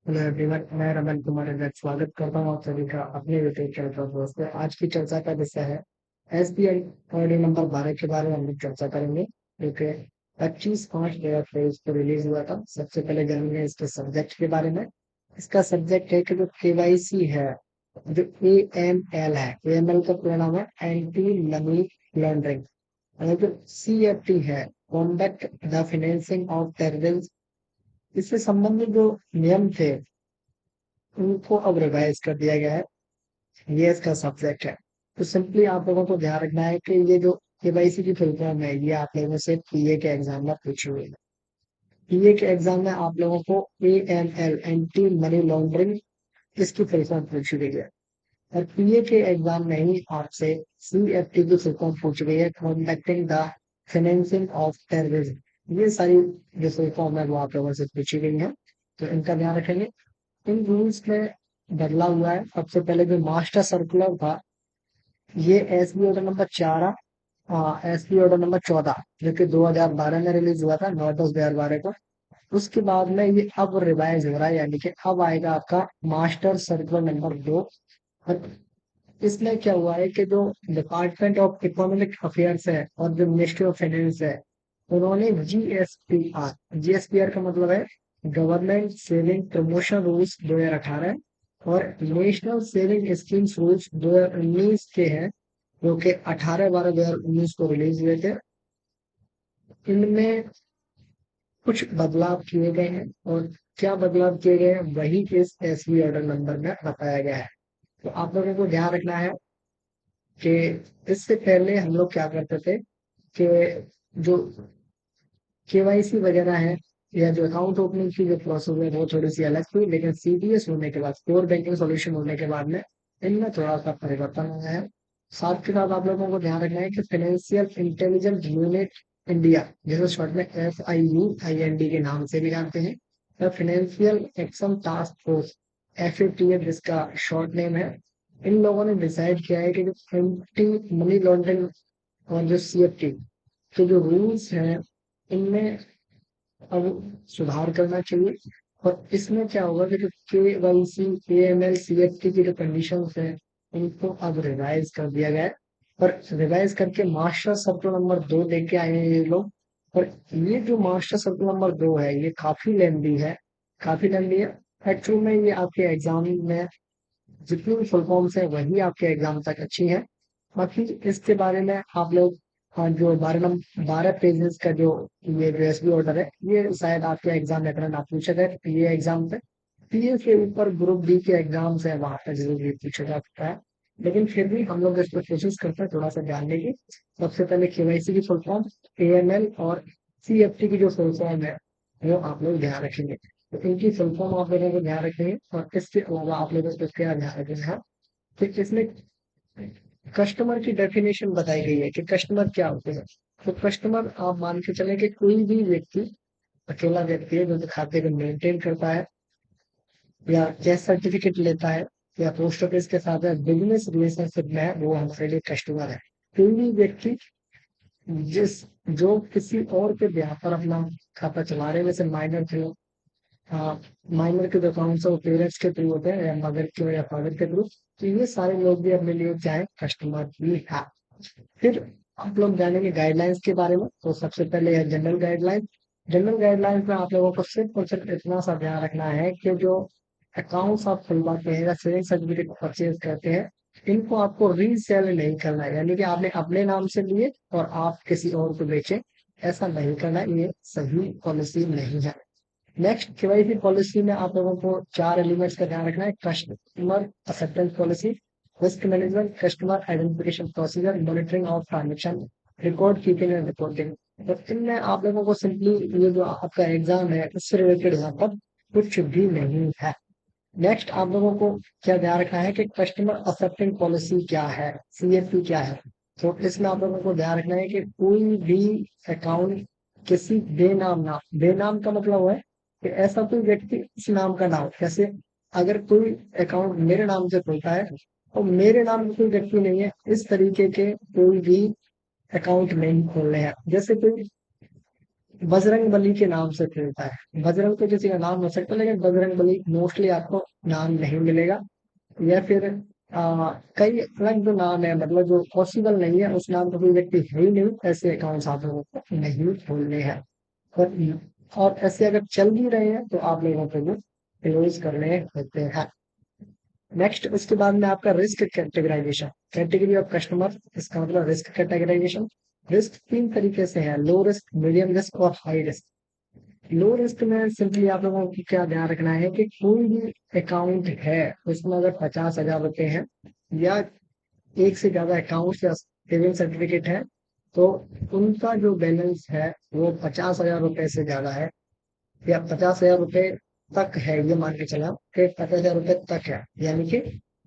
Hello everyone, मैं रमन कुमार अगर स्वागत करता हूँ आप सभी का अपने यूट्यूब चैनल पर। दोस्तों, आज की चर्चा का विषय है एसबीआई ऑडियो नंबर 12 के बारे में हम लोग चर्चा करेंगे, जो कि 25/5/2023 को रिलीज हुआ था। सबसे पहले जानेंगे इसके सब्जेक्ट के बारे में। इसका सब्जेक्ट है कि जो केवाईसी है, जो एएमएल है, एएमएल का पूरा नाम है एंटी मनी लॉन्ड्रिंग, और जो सीएफटी है, combat the financing of terrorism, इससे संबंधित जो नियम थे उनको अब रिवाइज कर दिया गया है। ये इसका सब्जेक्ट है। तो सिंपली आप लोगों को ध्यान रखना है कि ये जो केवाईसी की फुल फॉर्म है, ये आप लोगों से पीए के एग्जाम में पूछी हुई है। पीए के एग्जाम में आप लोगों को एएमएल, एंटी मनी लॉन्ड्रिंग, इसकी फुल फॉर्म पूछी गई है। और पीए के एग्जाम में ही आपसे सीएफटी की फुल फॉर्म पूछी गई है, कॉम्बैक्टिंग द फाइनेंसिंग ऑफ टेररिज्म। ये सारी जो फुल फॉर्म है वो आप लोगों से पूछी गई है, तो इनका ध्यान रखेंगे। इन रूल्स में बदलाव हुआ है। सबसे पहले जो मास्टर सर्कुलर था, ये SB order number 4, SB order number 14, जो कि 2012 में रिलीज हुआ था, 9/10/2012 को। उसके बाद में ये अब रिवाइज हो रहा है, यानी कि अब आएगा आपका मास्टर सर्कुलर नंबर 2। और इसमें क्या हुआ है कि जो डिपार्टमेंट ऑफ इकोनॉमिक अफेयर्स है और जो मिनिस्ट्री ऑफ फाइनेंस है, उन्होंने जीएसपीआर का मतलब है गवर्नमेंट सेविंग प्रमोशन रूल्स 2018, और नेशनल सेविंग स्कीम्स रूल्स 2019 के हैं, जो कि 18/12/2019 को रिलीज हुए थे। इनमें कुछ बदलाव किए गए हैं, और क्या बदलाव किए गए हैं वही इस एसबी ऑर्डर नंबर में बताया गया है। तो आप लोगों को ध्यान रखना है कि इससे पहले हम लोग क्या करते थे कि जो केवाईसी वगैरह है, या जो अकाउंट ओपनिंग की जो प्रोसेस है वो थोड़ी सी अलग थी, लेकिन सीडीएस होने के बाद, कोर बैंकिंग सॉल्यूशन होने के बाद में इनमें थोड़ा सा परिवर्तन आया है। साथ के साथ आप लोगों को ध्यान रखना है कि फाइनेंशियल इंटेलिजेंस यूनिट इंडिया, जिसे शॉर्ट में FIUIND के नाम से भी जानते हैं, या financial action task force, FATF जिसका शॉर्ट नेम है, इन लोगों ने डिसाइड किया है कि जो एंटी मनी लॉन्ड्रिंग और जो सीएफटी के जो रूल्स हैं, इनमें अब सुधार करना चाहिए। और इसमें क्या होगा कि जो केवाईसी, एएमएल, सीएफटी की जो कंडीशंस हैं, इनको अब रिवाइज कर दिया गया है। और रिवाइज करके मास्टर सर्कुलर नंबर 2 लेके आए हैं ये लोग। और ये जो मास्टर सर्कुलर नंबर 2 है, ये काफी लेंदी है, काफी लेंदी है। एक्चुअल में ये आपके एग्जाम में जितनी भी फुल फॉर्म्स है वही आपके एग्जाम तक अच्छी है। बाकी इसके बारे में आप लोग, जो 12 पेजेस का जो ये यूएसबी ऑर्डर है, ये शायद आपके एग्जाम में ना पूछा गया पीए एग्जाम पे। पीए के ऊपर ग्रुप बी के एग्जाम्स है, वहां पर जरूर ये पूछा जा सकता है। लेकिन फिर भी हम लोग इस पर कोशिश करते हैं थोड़ा सा जानने की। सबसे पहले केवाईसी की फुल फॉर्म, एएमएल और सीएफटी की जो फुल फॉर्म है, वो आप लोग ध्यान रखेंगे। तो इनकी फुल फॉर्म आप लोगों को ध्यान रखेंगे, और इसके अलावा आप लोगों को क्या ध्यान रखना है कि इसमें कस्टमर की डेफिनेशन बताई गई है कि कस्टमर क्या होते हैं। तो कस्टमर आप मान के चले कि कोई भी व्यक्ति, अकेला व्यक्ति है जो खाते को मेंटेन करता है, या कैश सर्टिफिकेट लेता है, या पोस्ट ऑफिस के साथ बिजनेस रिलेशनशिप में है, वो हमारे लिए कस्टमर है। कोई भी व्यक्ति जिस जो किसी और के ब्याह पर अपना खाता चला रहे हैं, जैसे माइनर थे, हाँ, माइनर के जो अकाउंट्स है वो पेरेंट्स के थ्रू होते हैं, या मदर के या फादर के थ्रू। तो ये सारे लोग भी अपने लिए चाहे कस्टमर भी है। फिर आप लोग जानेंगे गाइडलाइंस के बारे में। तो सबसे पहले है जनरल गाइडलाइन। जनरल गाइडलाइंस में आप लोगों को सिर्फ और सिर्फ इतना सा ध्यान रखना है कि जो अकाउंट्स आप खुलवाते हैं या सेविंग सर्टिफिकेट परचेज करते हैं, इनको आपको रीसेल नहीं करना है, यानी कि आपने अपने नाम से लिए और आप किसी और को बेचे, ऐसा नहीं करना है। ये सही पॉलिसी नहीं है। नेक्स्ट, केवाईसी पॉलिसी में आप लोगों को 4 एलिमेंट्स का ध्यान रखना है: customer acceptance policy, risk management, customer identification procedure, monitoring of transaction, record keeping and reporting. तो इनमें आप लोगों को सिंपली ये जो आपका एग्जाम है इससे रिलेटेड यहाँ पर कुछ भी नहीं है। नेक्स्ट, आप लोगों को क्या ध्यान रखना है कि कस्टमर एक्सेप्टेंस पॉलिसी क्या है, सीएफपी क्या है। तो इसमें आप लोगों को ध्यान रखना है कि कोई भी अकाउंट किसी बेनाम, ना बेनाम का मतलब है कि ऐसा कोई व्यक्ति इस नाम का ना हो। जैसे अगर कोई अकाउंट मेरे नाम से खुलता है, तो मेरे नाम का कोई व्यक्ति नहीं है, इस तरीके के कोई भी अकाउंट नहीं खोलने हैं। जैसे कोई बजरंग बली के नाम से खेलता है। बजरंग तो किसी का नाम हो सकता है, लेकिन बजरंग बली मोस्टली आपको नाम नहीं मिलेगा। या फिर कई अलग जो नाम है, मतलब जो पॉसिबल नहीं है उस नाम का कोई व्यक्ति है ही नहीं, ऐसे अकाउंट्स आप लोगों को नहीं खोलने हैं। और ऐसे अगर चल भी रहे हैं तो आप लोगों को वो क्लोज करने होते हैं। नेक्स्ट उसके बाद में आपका risk categorization, category of customer, इसका मतलब रिस्क कैटेगराइजेशन। रिस्क तीन तरीके से है, लो रिस्क, मीडियम रिस्क और हाई रिस्क। लो रिस्क में सिंपली आप लोगों को क्या ध्यान रखना है कि कोई भी अकाउंट है उसमें अगर 50,000 रुपए हैं, या एक से ज्यादा अकाउंट या सेविंग सर्टिफिकेट है, तो उनका जो बैलेंस है वो 50,000 रुपए से ज्यादा है, या 50,000 रुपए तक है, ये मान के चला कि 50,000 रुपए तक है, यानी कि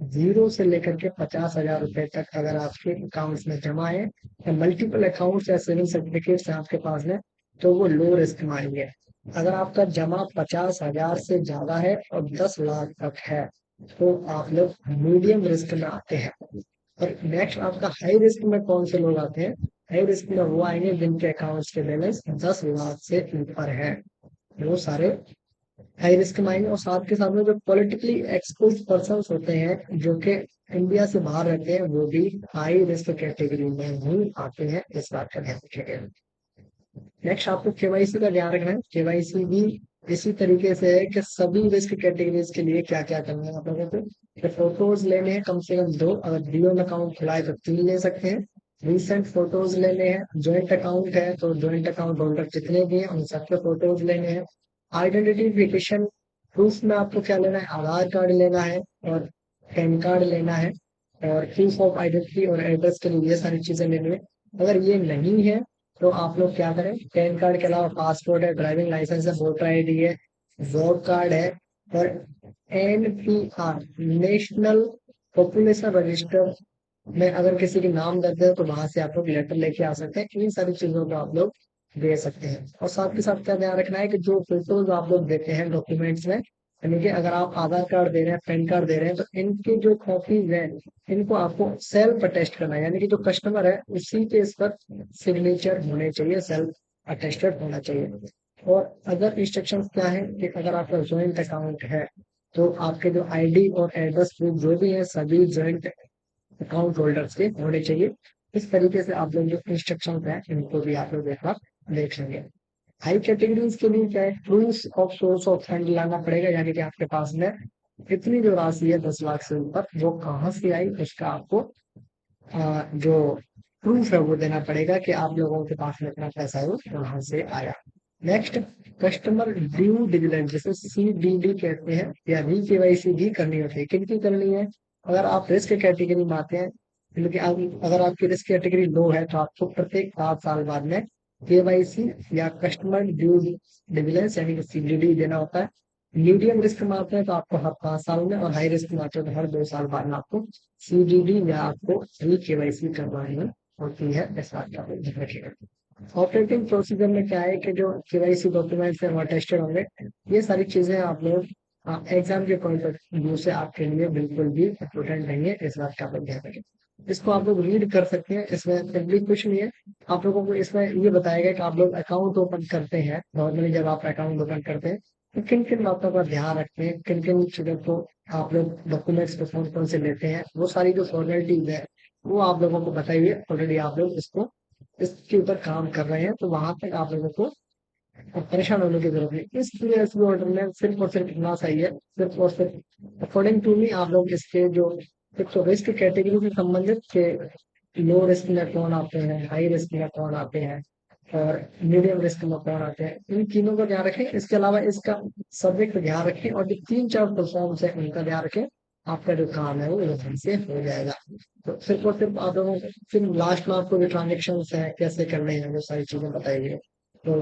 जीरो से लेकर के 50,000 रुपए तक अगर आपके अकाउंट्स में जमा है, या मल्टीपल अकाउंट्स या सेविंग सर्टिफिकेट्स हैं आपके पास में, तो वो लो रिस्क मानेंगे। अगर आपका जमा 50,000 से ज्यादा है और 10 लाख तक है, तो आप लोग मीडियम रिस्क में आते हैं। और नेक्स्ट आपका हाई रिस्क में कौन से लोग आते हैं? हाई रिस्क में वो आएंगे जिनके अकाउंट्स के बैलेंस 10 लाख से ऊपर है, वो सारे हाई रिस्क में आएंगे। और साथ के साथ में जो पॉलिटिकली एक्सपोज पर्सन होते हैं जो कि इंडिया से बाहर रहते हैं, वो भी हाई रिस्क कैटेगरी में ही आते हैं, इस बात का ध्यान रखिएगा। नेक्स्ट आपको केवाईसी का ध्यान रखना है। केवाईसी भी इसी तरीके से है कि सभी रिस्क कैटेगरीज के लिए क्या क्या करना है आप लोगों को, कि फोटोज लेने हैं कम से कम दो, अगर डीओ में अकाउंट खुला है तो 3 ले सकते हैं। रिसेंट फोटोज लेने हैं, ज्वाइंट अकाउंट है तो ज्वाइंट अकाउंट होल्डर जितने भी हैं उन सबके फोटोज लेने हैं। आइडेंटिफिकेशन प्रूफ में आपको क्या लेना है? आधार कार्ड लेना है और पैन कार्ड लेना है, और प्रूफ ऑफ आइडेंटिटी और एड्रेस के लिए ये सारी चीजें लेनी है। अगर ये नहीं है तो आप लोग क्या करें, पैन कार्ड के अलावा पासपोर्ट है, ड्राइविंग लाइसेंस है, वोटर आईडी है, वोट कार्ड है, और एनपीआर, नेशनल पॉपुलेशन रजिस्टर में अगर किसी के नाम दर्ज है तो वहां से आप लोग लेटर लेके आ सकते हैं। इन सारी चीजों को आप लोग दे सकते हैं। और साथ के साथ क्या ध्यान रखना है कि जो फोटोज आप लोग देते हैं डॉक्यूमेंट्स में, यानी कि अगर आप आधार कार्ड दे रहे हैं, पैन कार्ड दे रहे हैं, तो इनके जो कॉपीज हैं इनको आपको सेल्फ अटेस्ट करना है, यानी कि जो कस्टमर है उसी के इस पर सिग्नेचर होने चाहिए, सेल्फ अटेस्टेड होना चाहिए। और अदर इंस्ट्रक्शंस क्या है कि अगर आपका ज्वाइंट अकाउंट है तो आपके जो आईडी और एड्रेस प्रूफ जो भी है सभी ज्वाइंट अकाउंट होल्डर्स के होने चाहिए। इस तरीके से आप लोग जो इंस्ट्रक्शन है इनको भी आप लोग एक बार देख लेंगे। हाई कैटेगरीज के लिए क्या है, proof of source of fund लाना पड़ेगा, यानी कि आपके पास में इतनी जो राशि है 10 लाख से ऊपर वो कहाँ से आई, उसका आपको जो प्रूफ है वो देना पड़ेगा कि आप लोगों के पास में इतना पैसा है वो कहाँ से आया। नेक्स्ट, कस्टमर ड्यू डिलिजेंस, जिसे CDD कहते हैं, या री केवाईसी भी करनी होती है। किन की करनी है? अगर आप रिस्क कैटेगरी में आते हैं, क्योंकि अगर आपकी रिस्क कैटेगरी लो है तो आपको प्रत्येक 7 साल बाद में केवाईसी या कस्टमर ड्यू डिलिजेंस यानी कि CDD देना होता है। मीडियम रिस्क में आते हैं तो आपको हर 5 साल में, और हाई रिस्क में आते हैं तो हर 2 साल बाद में आपको CDD या आपको री केवाईसी करवानी होती है, ऐसा आप ध्यान रखिएगा। ऑपरेटिंग प्रोसीजर में क्या है कि जो केवाईसी डॉक्यूमेंट्स है वो अटेस्टेड होंगे। ये सारी चीजें आप लोग एग्जाम के पॉइंट ऑफ व्यू से आपके लिए बिल्कुल भी इम्पोर्टेंट नहीं है, इस बात का आप लोग ध्यान रखें। इसको आप लोग रीड कर सकते हैं, इसमें सिंपली कुछ नहीं है। आप लोगों को इसमें ये बताएगा कि आप लोग अकाउंट ओपन करते हैं, नॉर्मली जब आप अकाउंट ओपन करते हैं तो किन किन बातों का ध्यान रखते हैं, किन किन चीजों को आप लोग डॉक्यूमेंट्स को कौन कौन से लेते हैं, वो सारी जो फॉर्मेलिटीज है वो आप लोगों को बताई हुई है ऑलरेडी। आप लोग इसको इसके ऊपर काम कर रहे हैं, तो वहां तक आप लोगों को परेशान होने की जरूरत नहीं। इस पीएसबी ऑर्डर में सिर्फ और सिर्फ इतना सही है, सिर्फ और सिर्फ अकॉर्डिंग टू मी आप लोग इसके जो एक तो रिस्क कैटेगरी से संबंधित के लो रिस्क में कौन आते हैं, हाई रिस्क में कौन आते हैं, और मीडियम रिस्क में कौन आते हैं, इन तीनों का ध्यान रखें। इसके अलावा इसका सब्जेक्ट ध्यान रखें, और जो 3-4 प्लेटफॉर्म्स है उनका ध्यान रखें। आपका जो काम है वो वहीं से हो जाएगा। तो सिर्फ और सिर्फ आप लोगों को फिर लास्ट में आपको जो ट्रांजेक्शन है कैसे करने हैं वो सारी चीजें बताइए। तो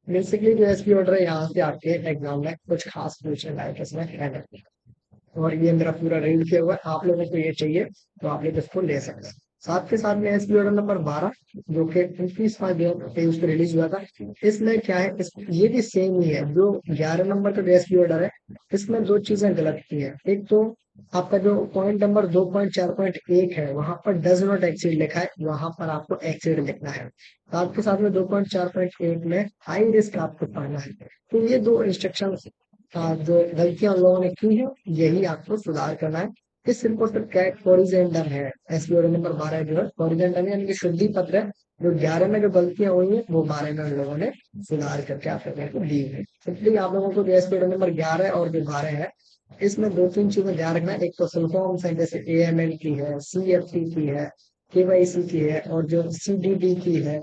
बेसिकली जो एसपी ऑर्डर है यहाँ से आपके एग्जाम में कुछ खास पूछने लायक इसमें है नहीं। और ये मेरा पूरा रीड किया हुआ है, आप लोगों को ये चाहिए तो आप लोग इसको ले सकते हैं। साथ के साथ में एसपी ऑर्डर नंबर 12 जो कि 29/5 पे रिलीज हुआ था, इसमें क्या है, ये भी सेम ही है जो 11 नंबर का जो एसपी ऑर्डर है, इसमें दो चीजें गलत की है। एक तो आपका जो पॉइंट नंबर 2.4.1 है वहां पर डज नॉट एक्सीड लिखा है, वहां पर आपको एक्सीड लिखना है। साथ के साथ में 2.4.1 में हाई रिस्क आपको पढ़ना है। तो ये दो इंस्ट्रक्शन जो गलतियां उन लोगों ने की है, यही आपको सुधार करना है। इस रिपोर्ट पर कैट हॉरिजेंटल है, एसपीओ नंबर 12 जो है हॉरिजेंटल यानी कि शुद्धि पत्र है। जो 11 में जो गलतियां हुई है वो 12 में उन लोगों ने सुधार करके आप लोगों को दी है। इसलिए आप लोगों को जो एसपीओ नंबर 11 और जो 12 है, इसमें दो तीन चीजें ध्यान रखना है। एक तो फुल फॉर्म्स है, जैसे एएमएल की है, सीएफटी की है, केवाईसी की है, और जो सीडीडी की है,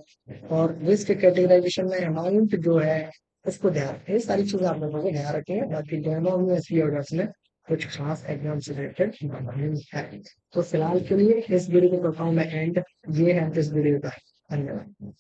और रिस्क कैटेगराइजेशन में अमाउंट जो है उसको ध्यान रखें। ये सारी चीजें आप लोगों को ध्यान रखें। बाकी दोनों में एसपी ऑर्डर्स में कुछ खास एग्जाम से रिलेटेड नहीं है। तो फिलहाल के लिए इस वीडियो को करता हूँ मैं एंड। ये है इस वीडियो का। धन्यवाद।